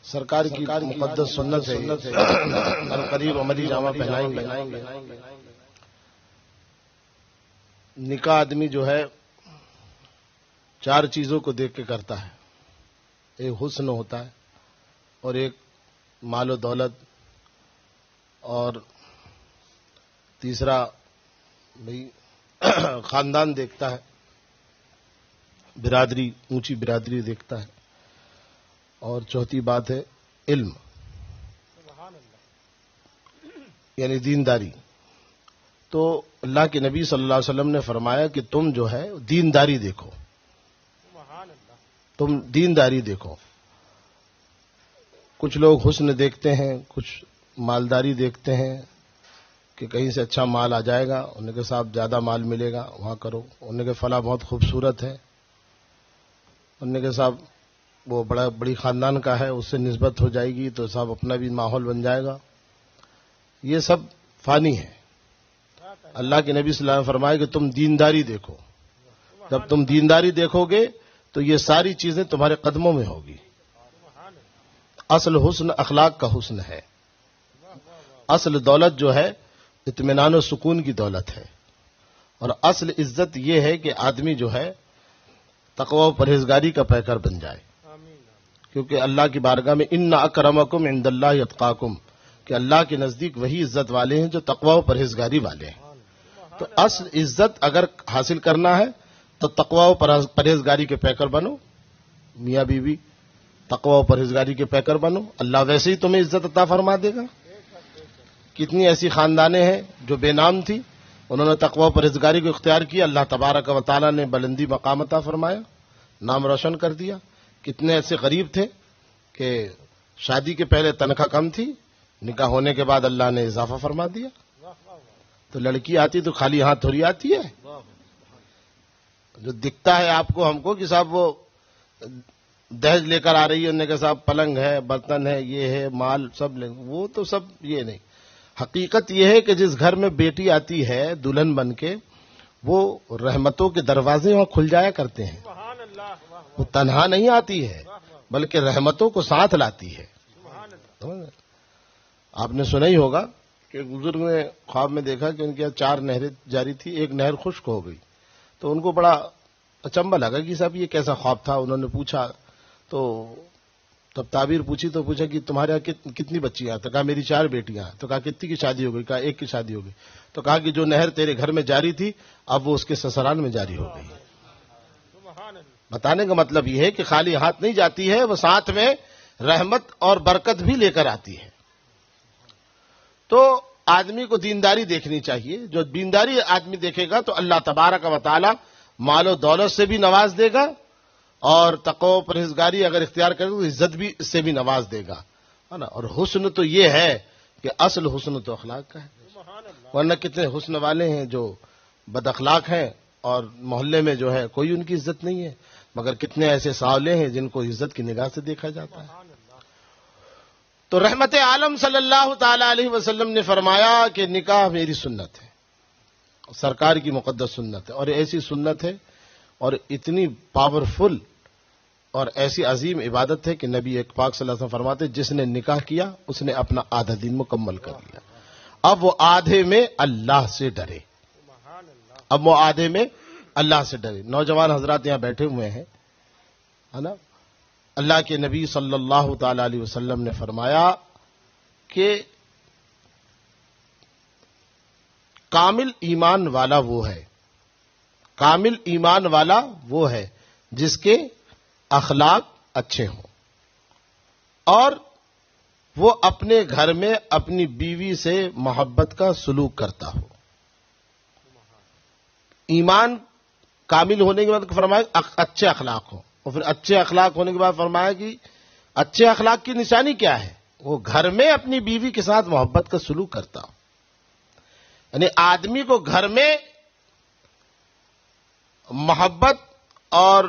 سرکار کی مقدس سنت سے قریب عملی جامہ پہنائیں گے۔ نکاح آدمی جو ہے چار چیزوں کو دیکھ کے کرتا ہے، ایک حسن ہوتا ہے، اور ایک مال و دولت، اور تیسرا بھئی خاندان دیکھتا ہے، برادری، اونچی برادری دیکھتا ہے، اور چوتھی بات ہے علم، یعنی دینداری۔ تو اللہ کے نبی صلی اللہ علیہ وسلم نے فرمایا کہ تم جو ہے دینداری دیکھو، تم دینداری دیکھو۔ کچھ لوگ حسن دیکھتے ہیں، کچھ مالداری دیکھتے ہیں کہ کہیں سے اچھا مال آ جائے گا، ان کے ساتھ زیادہ مال ملے گا، وہاں کرو، ان کے فلاں بہت خوبصورت ہے، ان کے ساتھ وہ بڑی خاندان کا ہے، اس سے نسبت ہو جائے گی تو صاحب اپنا بھی ماحول بن جائے گا۔ یہ سب فانی ہے۔ اللہ کے نبی صلی اللہ علیہ وسلم نے فرمایا کہ تم دینداری دیکھو۔ جب تم دینداری دیکھو گے تو یہ ساری چیزیں تمہارے قدموں میں ہوگی۔ اصل حسن اخلاق کا حسن ہے۔ اصل دولت جو ہے اطمینان و سکون کی دولت ہے، اور اصل عزت یہ ہے کہ آدمی جو ہے تقوی و پرہیزگاری کا پیکر بن جائے، کیونکہ اللہ کی بارگاہ میں ان اکرمکم عند اللہ اتقاکم، کہ اللہ کے نزدیک وہی عزت والے ہیں جو تقوی و پرہیزگاری والے ہیں۔ تو اصل عزت اگر حاصل کرنا ہے تو تقوی و پرہیزگاری کے پیکر بنو، میاں بیوی تقوی و پرہیزگاری کے پیکر بنو، اللہ ویسے ہی تمہیں عزت عطا فرما دے گا۔ کتنی ایسی خاندانیں ہیں جو بے نام تھی، انہوں نے تقوی و پرہیزگاری کو اختیار کیا، اللہ تبارک و تعالیٰ نے بلندی مقام عطا فرمایا، نام روشن کر دیا۔ کتنے ایسے غریب تھے کہ شادی کے پہلے تنخواہ کم تھی، نکاح ہونے کے بعد اللہ نے اضافہ فرما دیا۔ تو لڑکی آتی تو خالی ہاتھ تھوڑی آتی ہے، جو دکھتا ہے آپ کو ہم کو کہ صاحب وہ دہیج لے کر آ رہی ہے، انہوں نے کہا صاحب پلنگ ہے، برتن ہے، یہ ہے، مال سب لیں، وہ تو سب یہ نہیں۔ حقیقت یہ ہے کہ جس گھر میں بیٹی آتی ہے دلہن بن کے، وہ رحمتوں کے دروازے وہاں کھل جایا کرتے ہیں۔ وہ تنہا نہیں آتی ہے بلکہ رحمتوں کو ساتھ لاتی ہے۔ آپ نے سنا ہی ہوگا کہ بزرگ نے خواب میں دیکھا کہ ان کے یہاں 4 نہریں جاری تھی، ایک نہر خشک ہو گئی، تو ان کو بڑا اچنبھا لگا کہ صاحب یہ کیسا خواب تھا۔ انہوں نے پوچھا تو تب تعبیر پوچھی تو پوچھا کہ تمہارے یہاں کتنی بچیاں ہیں؟ تو کہا میری 4 بیٹیاں ہیں۔ تو کہا کتنی کی شادی ہو گئی؟ کہا 1 کی شادی ہو گئی۔ تو کہا کہ جو نہر تیرے گھر میں جاری تھی اب وہ اس کے سسرال میں جاری ہو گئی۔ بتانے کا مطلب یہ ہے کہ خالی ہاتھ نہیں جاتی ہے، وہ ساتھ میں رحمت اور برکت بھی لے کر آتی ہے۔ تو آدمی کو دینداری دیکھنی چاہیے۔ جو دینداری آدمی دیکھے گا تو اللہ تبارک و تعالی مال و دولت سے بھی نواز دے گا، اور تقوی و پرہیزگاری اگر اختیار کرے تو عزت بھی اس سے بھی نواز دے گا، ہے نا۔ اور حسن تو یہ ہے کہ اصل حسن تو اخلاق کا ہے، ورنہ کتنے حسن والے ہیں جو بد اخلاق ہیں اور محلے میں جو ہے کوئی ان کی عزت نہیں ہے، مگر کتنے ایسے ساولے ہیں جن کو عزت کی نگاہ سے دیکھا جاتا ہے۔ تو رحمت عالم صلی اللہ تعالی علیہ وسلم نے فرمایا کہ نکاح میری سنت ہے، سرکار کی مقدس سنت ہے، اور ایسی سنت ہے اور اتنی پاورفل اور ایسی عظیم عبادت ہے کہ نبی ایک پاک صلی اللہ علیہ وسلم فرماتے جس نے نکاح کیا اس نے اپنا آدھا دین مکمل کر لیا۔ اب وہ آدھے میں اللہ سے ڈرے، اب وہ آدھے میں اللہ سے ڈرے۔ نوجوان حضرات یہاں بیٹھے ہوئے ہیں، ہے نا۔ اللہ کے نبی صلی اللہ تعالی علیہ وسلم نے فرمایا کہ کامل ایمان والا وہ ہے، کامل ایمان والا وہ ہے جس کے اخلاق اچھے ہوں اور وہ اپنے گھر میں اپنی بیوی سے محبت کا سلوک کرتا ہو۔ ایمان کامل ہونے کے بعد فرمایا اچھے اخلاق ہو، اور پھر اچھے اخلاق ہونے کے بعد فرمایا کہ اچھے اخلاق کی نشانی کیا ہے؟ وہ گھر میں اپنی بیوی کے ساتھ محبت کا سلوک کرتا ہو۔ یعنی آدمی کو گھر میں محبت اور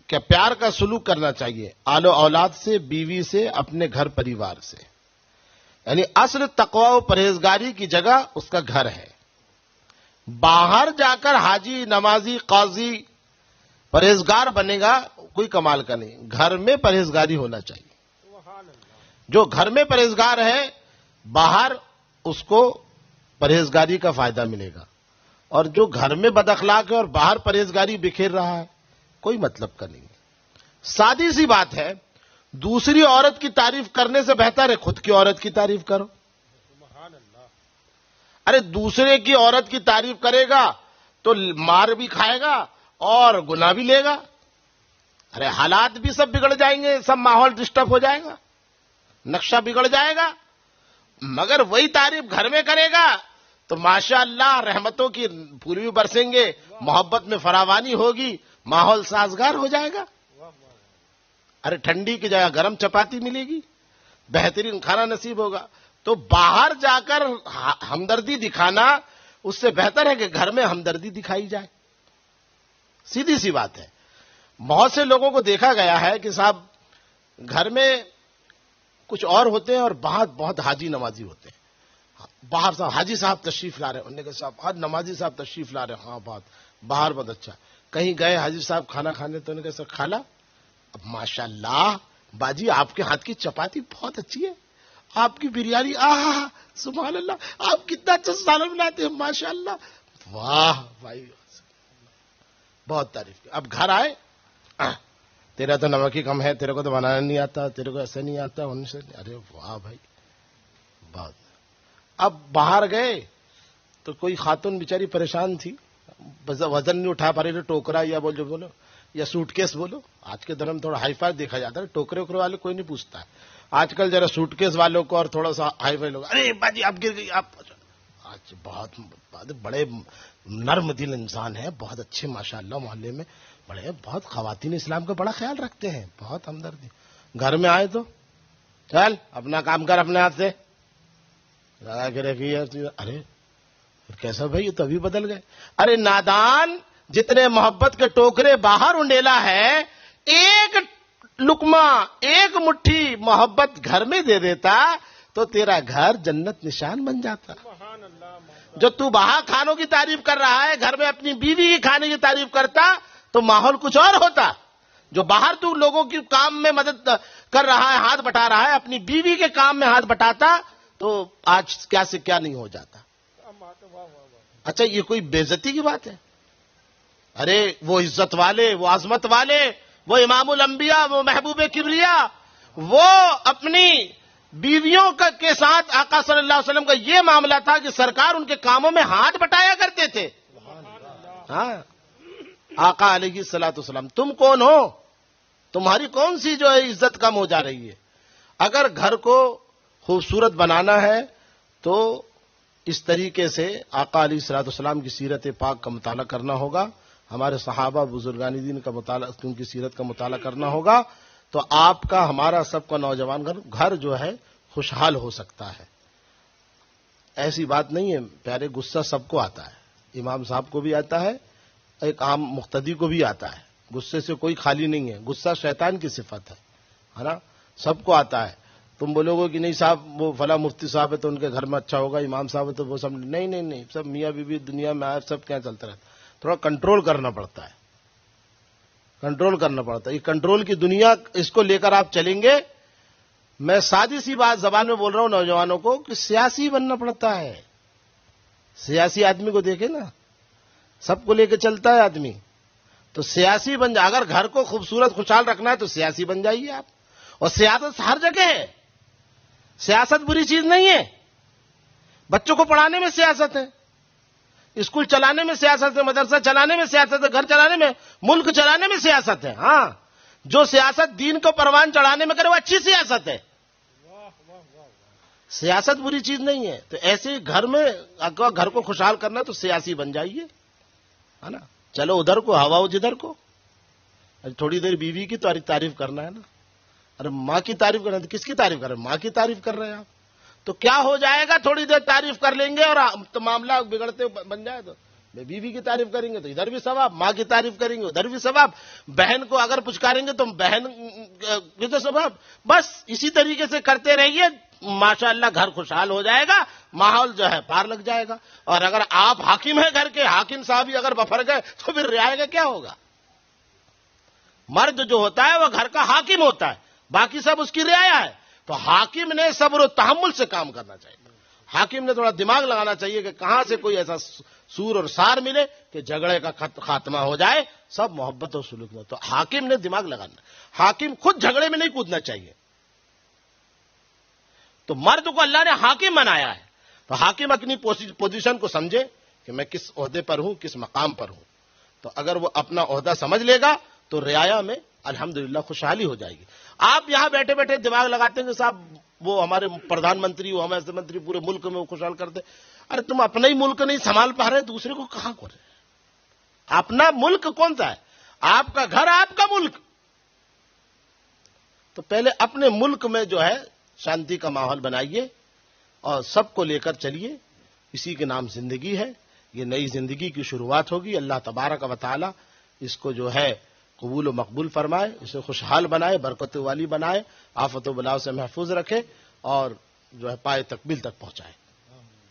کیا پیار کا سلوک کرنا چاہیے، آل و اولاد سے، بیوی سے، اپنے گھر پریوار سے۔ یعنی اصل تقوی و پرہیزگاری کی جگہ اس کا گھر ہے۔ باہر جا کر حاجی، نمازی، قاضی، پرہیزگار بنے گا، کوئی کمال کا نہیں. گھر میں پرہیزگاری ہونا چاہیے. جو گھر میں پرہیزگار ہے باہر اس کو پرہیزگاری کا فائدہ ملے گا, اور جو گھر میں بد اخلاق ہے اور باہر پرہیزگاری بکھیر رہا ہے کوئی مطلب کا نہیں. سادی سی بات ہے, دوسری عورت کی تعریف کرنے سے بہتر ہے خود کی عورت کی تعریف کرو. ارے دوسرے کی عورت کی تعریف کرے گا تو مار بھی کھائے گا اور گناہ بھی لے گا. ارے حالات بھی سب بگڑ جائیں گے, سب ماحول ڈسٹرب ہو جائے گا, نقشہ بگڑ جائے گا. مگر وہی تعریف گھر میں کرے گا تو ماشاء اللہ رحمتوں کی پھول بھی برسیں گے, محبت میں فراوانی ہوگی, ماحول سازگار ہو جائے گا. ارے ٹھنڈی کی جگہ گرم چپاتی ملے گی, بہترین کھانا نصیب ہوگا. تو باہر جا کر ہمدردی دکھانا اس سے بہتر ہے کہ گھر میں ہمدردی دکھائی جائے. سیدھی سی بات ہے. بہت سے لوگوں کو دیکھا گیا ہے کہ صاحب گھر میں کچھ اور ہوتے ہیں اور باہر بہت حاجی نمازی ہوتے ہیں. باہر صاحب حاجی صاحب تشریف لا رہے ہیں, انہوں نے کہا صاحب آج نمازی صاحب تشریف لا رہے ہیں, ہاں بات باہر بہت اچھا. کہیں گئے حاجی صاحب کھانا کھانے تو انہوں نے کہا کھالا, اب ماشاء اللہ باجی آپ کے ہاتھ کی چپاتی بہت اچھی ہے, آپ کی بریانی آہا سبحان اللہ, آپ کتنا اچھا سالن بناتے ہیں ماشاء اللہ, واہ بھائی بہت تعریف کی. اب گھر آئے, تیرا تو نمک ہی کم ہے, تیرے کو تو بنانا نہیں آتا, تیرے کو ایسے نہیں آتا, ان سے. ارے واہ بھائی بہت. اب باہر گئے تو کوئی خاتون بیچاری پریشان تھی, وزن نہیں اٹھا پا رہی, ٹوکرا یا بولو یا سوٹ کیس بولو. آج کے دور میں تھوڑا ہائی فائی دیکھا جاتا ہے, ٹوکرے وکرے والے کوئی نہیں پوچھتا ہے. آج کل ذرا سوٹ کیس والوں کو اور تھوڑا سا ہائی فائی لوگ, ارے باجی آپ گر گئی, آپ. آج بہت بڑے نرم دل انسان ہے, بہت اچھے ماشاء اللہ محلے میں بڑے, بہت خواتین اسلام کا بڑا خیال رکھتے ہیں, بہت ہمدردی. گھر میں آئے تو چل اپنا کام کر اپنے ہاتھ سے لگا کے رکھی ہے. ارے کیسا بھائی, یہ تو ابھی بدل گئے. ارے نادان, جتنے محبت کے ٹوکرے باہر انڈیلا ہے, ایک لقمہ ایک مٹھی محبت گھر میں دے دیتا تو تیرا گھر جنت نشان بن جاتا. جو تو باہر کھانوں کی تعریف کر رہا ہے, گھر میں اپنی بیوی کی کھانے کی تعریف کرتا تو ماحول کچھ اور ہوتا. جو باہر تو لوگوں کی کام میں مدد کر رہا ہے, ہاتھ بٹا رہا ہے, اپنی بیوی کے کام میں ہاتھ بٹاتا تو آج کیا سے کیا نہیں ہو جاتا. اچھا یہ کوئی بے عزتی کی بات ہے؟ ارے وہ عزت والے, وہ عظمت والے, وہ امام الانبیاء, وہ محبوب کبریا, وہ اپنی بیویوں کے ساتھ آقا صلی اللہ علیہ وسلم کا یہ معاملہ تھا کہ سرکار ان کے کاموں میں ہاتھ بٹایا کرتے تھے. ہاں آقا علیہ الصلوۃ والسلام, تم کون ہو, تمہاری کون سی جو ہے عزت کم ہو جا رہی ہے. اگر گھر کو خوبصورت بنانا ہے تو اس طریقے سے آقا علیہ الصلوۃ والسلام کی سیرت پاک کا مطالعہ کرنا ہوگا, ہمارے صحابہ بزرگان دین کا مطالعہ, ان کی سیرت کا مطالعہ کرنا ہوگا, تو آپ کا ہمارا سب کا نوجوان گھر جو ہے خوشحال ہو سکتا ہے. ایسی بات نہیں ہے پیارے, غصہ سب کو آتا ہے, امام صاحب کو بھی آتا ہے, ایک عام مقتدی کو بھی آتا ہے. غصے سے کوئی خالی نہیں ہے, غصہ شیطان کی صفت ہے نا, سب کو آتا ہے. تم بولو گے کہ نہیں صاحب وہ فلاں مفتی صاحب ہے تو ان کے گھر میں اچھا ہوگا, امام صاحب ہے تو وہ سب نہیں, سب میاں بیوی دنیا میں آئے سب کیا چلتا رہتا. تھوڑا کنٹرول کرنا پڑتا ہے, کنٹرول کرنا پڑتا ہے. یہ کنٹرول کی دنیا, اس کو لے کر آپ چلیں گے. میں سادی سی بات زبان میں بول رہا ہوں نوجوانوں کو کہ سیاسی بننا پڑتا ہے. سیاسی آدمی کو دیکھے نا, سب کو لے کے چلتا ہے آدمی, تو سیاسی بن جائے. اگر گھر کو خوبصورت خوشحال رکھنا ہے تو سیاسی بن جائیے آپ. اور سیاست ہر جگہ ہے, سیاست بری چیز نہیں ہے. بچوں کو پڑھانے میں سیاست ہے, اسکول چلانے میں سیاست ہے, مدرسہ چلانے میں سیاست ہے, گھر چلانے میں, ملک چلانے میں سیاست ہے. ہاں جو سیاست دین کو پروان چڑھانے میں کرے وہ اچھی سیاست ہے, سیاست بری چیز نہیں ہے. تو ایسے گھر میں اگر گھر کو خوشحال کرنا ہے تو سیاسی بن جائیے, ہے نا. چلو ادھر کو ہوا ہو جدھر کو, تھوڑی دیر بیوی کی تعریف کرنا ہے نا. ارے ماں کی تعریف کرنا ہے تو کس کی تعریف کر رہے ہیں, ماں کی تعریف کر رہے ہیں آپ. تو کیا ہو جائے گا, تھوڑی دیر تعریف کر لیں گے اور تو معاملہ بگڑتے بن جائے. تو بیوی کی تعریف کریں گے تو ادھر بھی ثواب, ماں کی تعریف کریں گے ادھر بھی ثواب, بہن کو اگر پچکاریں گے تو بہن کی تو ثواب. بس اسی طریقے سے کرتے رہیے, ماشاء اللہ گھر خوشحال ہو جائے گا, ماحول جو ہے پار لگ جائے گا. اور اگر آپ حاکم ہیں گھر کے, حاکم صاحب ہی اگر بفر گئے تو پھر رعایا کا کیا ہوگا. مرد جو ہوتا ہے وہ گھر کا حاکم ہوتا ہے، باقی سب اس کی رعایا ہے. تو حاکم نے صبر و تحمل سے کام کرنا چاہیے. حاکم نے تھوڑا دماغ لگانا چاہیے کہ کہاں سے کوئی ایسا سور اور سار ملے کہ جھگڑے کا خاتمہ ہو جائے، سب محبت اور سلوک میں. تو حاکم نے دماغ لگانا. حاکم خود جھگڑے میں نہیں کودنا چاہیے. تو مرد کو اللہ نے حاکم بنایا ہے، تو حاکم اپنی پوزیشن کو سمجھے کہ میں کس عہدے پر ہوں، کس مقام پر ہوں. تو اگر وہ اپنا عہدہ سمجھ لے گا تو رعایا میں الحمدللہ خوشحالی ہو جائے گی. آپ یہاں بیٹھے بیٹھے دماغ لگاتے ہیں کہ صاحب وہ ہمارے پردھان منتری، وہ ہمارے منتری پورے ملک میں وہ خوشحال کرتے. ارے تم اپنا ہی ملک نہیں سنبھال پا رہے، دوسرے کو کہاں کرے؟ اپنا ملک کون سا ہے؟ آپ کا گھر، آپ کا ملک. تو پہلے اپنے ملک میں جو ہے شانتی کا ماحول بنائیے اور سب کو لے کر چلیے. اسی کے نام زندگی ہے. یہ نئی زندگی کی شروعات ہوگی. اللہ تبارک و تعالی اس کو جو ہے قبول و مقبول فرمائے، اسے خوشحال بنائے، برکت والی بنائے، آفت و بلاؤ سے محفوظ رکھے اور جو ہے پائے تکمیل تک پہنچائے.